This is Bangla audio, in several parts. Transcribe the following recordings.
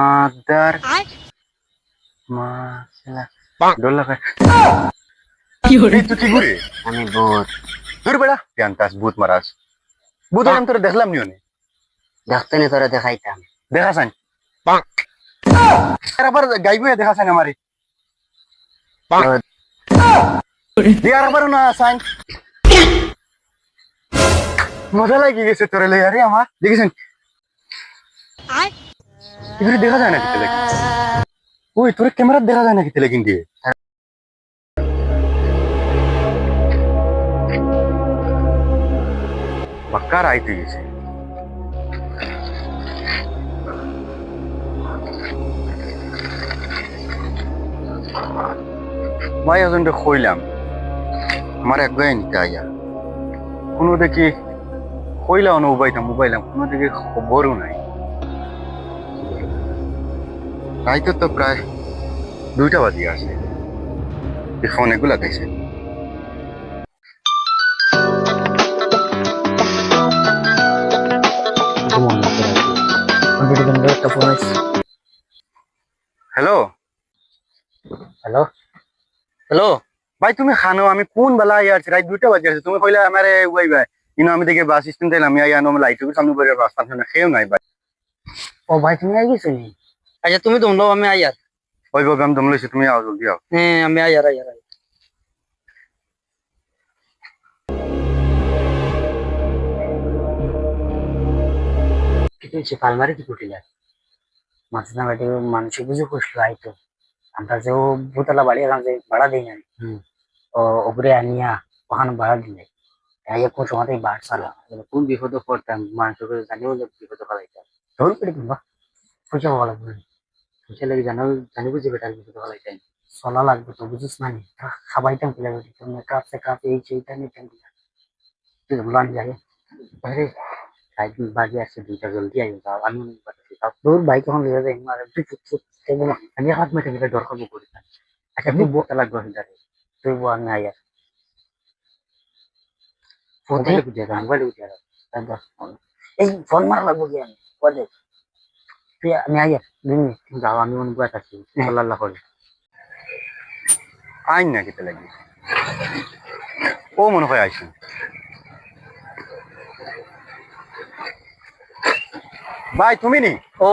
মাদার মাশাআল্লাহ ডর লাগে এই তুই কি করে আমি ভূত দূর বেড়া জানতাস ভূত মারাস ভূত আমি তোরা দেখলাম নিও নি দেখতে নি তোরা দেখাইতাম দেখাসান আর আবার গাইবো দেখাসান আমারে দিয়ার আবার না সাইন মজা লাগি গেছে তোরে লই আরে আমার দেখিছেন এগুলি দেখা যায় না কিতে লাগি ওই তোর ক্যামেরা দেখা যায় না কিতে লাগি দিয়ে বাক্কার আইতে গেছে ভাই ওজনটা খইলাম আমার এক গায়ে নিতে আইয়া কোনো দেখি খইলাও না মোবাইলাম কোনো দেখি খবরও নাই রাইতে তো প্রায় 2টা বাজে আসে ফোন এগুলা খাইছে হ্যালো হ্যালো হ্যালো ভাই তুমি খানো আমি কোন বেলা আইয়াছি রাত 2টা বাজে আছে তুমি কইলা আমারে উইবা ইনো আমি দেখে বাস স্ট্যান্ডে আমি আইয়া নো লাইট সামনে পড়ে রাস্তা সামনে খেও নাই ভাই ও ভাই তুমি আই গেছো নি আচ্ছা তুমি দমলো আমি আইয়ার ওই বাবা আমি দমলেছি তুমি আও জলদি আও হ্যাঁ আমি আইয়ার কিছু পালমারি কি কুটিলা মাঝে না বাড়ি মানুষ বুঝে কষ্ট আইতো আমরা যে ভূতলা বাড়ি এখন যে ভাড়া দিই না ও ওপরে আনিয়া ওখানে ভাড়া দিলে তাই কোন সময় বাড় চালা কোন বিপদ পড়তাম মানুষকে জানিও যে বিপদ ফেলাইতাম ধর করে কিংবা পয়সা পাওয়া লাগবে পয়সা লাগে জানি বুঝে বেটার বিপদ ফেলাইতাম চলা লাগবে তো বুঝিস না নি খাবাইতাম কিলা মেকআপ সেকআপ এই সেইটা নিতাম কিলা তুই বলান যায় আরে সাইড বাজে আসছে 2টা জলদি আইও যাও আমি তোর বাইক এখন লিয়ে যাই মারে তুই চুপ আমি হাত মেটে মেটে ডর খাবো করি আচ্ছা তুই বলতে লাগবে হিদারে তুই বল না আয়া মোবাইল বুঝে এই ফোন মারা লাগবো কি আমি বলে তুই আমি আয়া দিন যাও আমি মনে করে আছি আল্লাহ করে আইন না কিতে লাগি ও মনে হয় আইছেন ভাই তুমি নি ও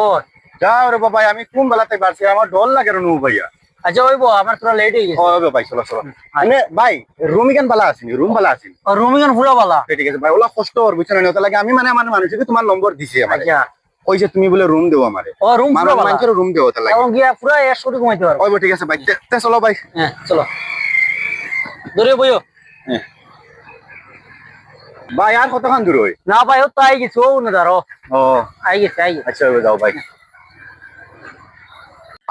যাও রে বাবা আমি কোন বেলাতে পারছি আমার ডর লাগে রে নু ভাইয়া আচ্ছা ওইব আমার তোরা লেট হয়ে গেছে ও ভাই চলো মানে ভাই রুম ইগান বালা আসেনি রুম বালা আসেনি রুম ইগান পুরা বালা ঠিক আছে ভাই ওলা কষ্ট ওর বুঝছেন না লাগে আমি মানে আমার মানুষকে তোমার নম্বর দিছি আমারে আচ্ছা কইছে তুমি বলে রুম দেও আমারে ও রুম পুরা বালা মানুষের রুম দেও তা লাগে এবং গিয়া পুরা 100 টাকা কমাইতে পারো ওই ঠিক আছে ভাই দেখতে চলো ভাই হ্যাঁ চলো দূরে বইও ভাই আর কতক্ষণ দূর হই না ভাই ও তো আই গেছে ও না ধরো ও আই গেছে আচ্ছা যাও ভাই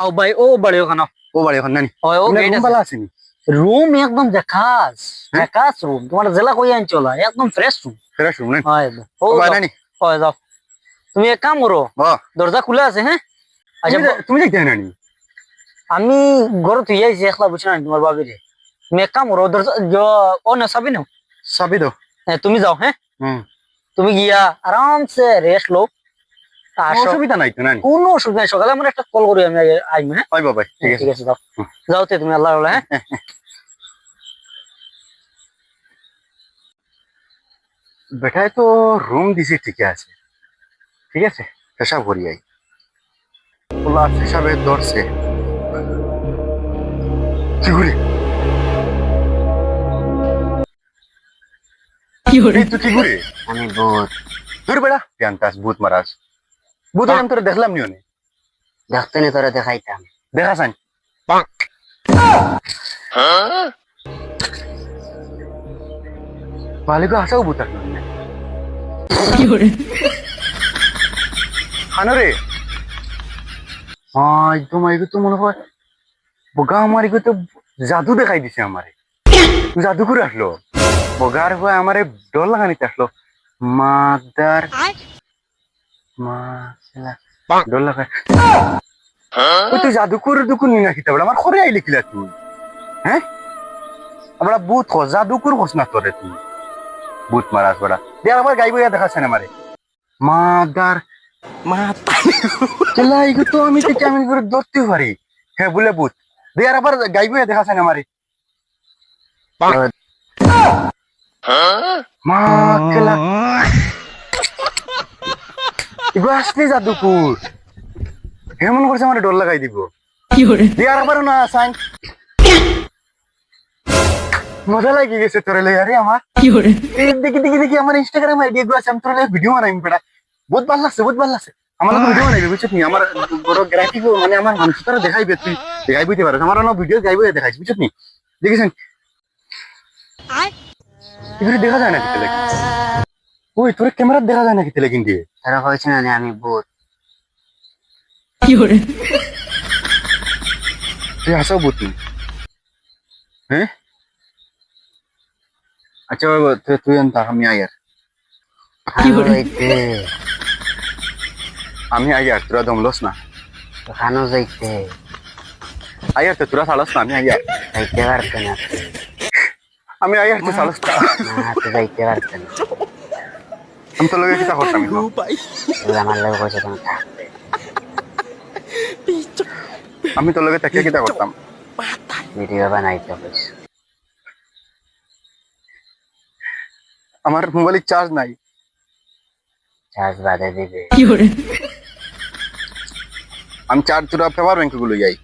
আও ভাই ও বড় ওখানে ও বাড়ি এখন নানি ও ও রুম বালা আসেনি রুম একদম জাকাস জাকাস রুম তোমার জেলা কই আন চলা একদম ফ্রেশ রুম ফেরাস রুম নানি হয় ও ভাই নানি হয় যাও তুমি এক কাম করো ও দরজা খোলা আছে হ্যাঁ আচ্ছা তুমি দেখতে নানি আমি ঘর তুই আইছি একলা বুঝছ না তোমার বাবিরে তুমি এক কাম করো দরজা ও না সাবি না চাবি দাও হ্যাঁ তুমি যাও হ্যাঁ হুম তুমি গিয়া আরামসে রেস্ট লো অসুবিধা নাই তো নানি কোনো অসুবিধা নাই সকালে আমার একটা কল করি আমি আইম হ্যাঁ ওই বাবা ঠিক আছে ঠিক আছে যাও যাও তে তুমি আল্লাহ হ্যাঁ বেটায় তো রুম দিছি ঠিক আছে ঠিক আছে হিসাব করি আই ওলা হিসাবে ধরছে কি করে তুই কি করে আমি ভূত দূর বেড়া জানতাস ভূত মারাস ভূত আমি তোরা দেখলাম নিও নি দেখতে নি তোরা দেখাইতাম দেখাসান মালিক হাসাও ভূত আসলো না কি করে খানো রে একদম আইগো তো মনে হয় বোগা আমার তো জাদু দেখাই দিছে আমারে জাদু করে আসলো বোগার হয়ে আমারে ডর লাগানিতে আসলো মাদার ডর লাগাই ওই তুই জাদুকুর দুকুর নি নাকি তাবড়া আমার খরে আইলি কিলা তুই হ্যাঁ আমরা বুত খোঁজ জাদুকুর খোঁজ না তোরে তুই বুত মারাস বড়া দেখ আবার গাইব দেখাচ্ছে না আমারে মাদার চলা এগুলো তো আমি তো আমি করে ধরতে পারি হ্যাঁ বলে বুঝ দিয়ে আর আবার গাইবে দেখাছে না আমারে মা কেলা এগুলো আসলে জাদুকুর এমন করছে আমার ডর লাগাই দিব দিয়ে আর আবার না সাইন মজা লাগি গেছে তোরে লই আরে আমার এই দেখি দেখি দেখি আমার ইনস্টাগ্রাম আইডি গুলো আছে আমি তোরে ভিডিও বানাইম পেড়া বহুত ভালো লাগছে বহুত ভালো লাগছে আমার ভিডিও বানাইবে বুঝছিস নি আমার বড় গ্রাফিক মানে আমার মানুষ তোরা দেখাইবে তুই দেখাই বুঝতে পারছ আমার না ভিডিও গাইবে দেখাইছ বুঝছিস নি দেখেছেন এগুলো দেখা যায় না কিতে লাগি ওই তোর ক্যামেরা দেখা যায় না কিতে লাগি দিয়ে তারা কইছে না আমি ভূত তুই হাসাও বুঝি হ্যাঁ আচ্ছা তুই তুই আনতা আমি আয়ার যাইতে আমি আয়ার তোরা দমলস না খানো যাইতে আয়ার তো তোরা সালস না আমি আয়ার যাইতে পারতে না আমি আয়ার তো সালস না না তো যাইতে পারতে না আমি তো লগে কিতা করতাম এখন? আমার লোক কইছে তুমি থাকবে আমি তো লগে তাকিয়ে কিতা করতাম ভিডিও বানাইতে কইছে আমার মোবাইলে চার্জ নাই চার্জ বাদে দিবে আমি চার্জ তোরা পেপার ব্যাংক গুলো যাই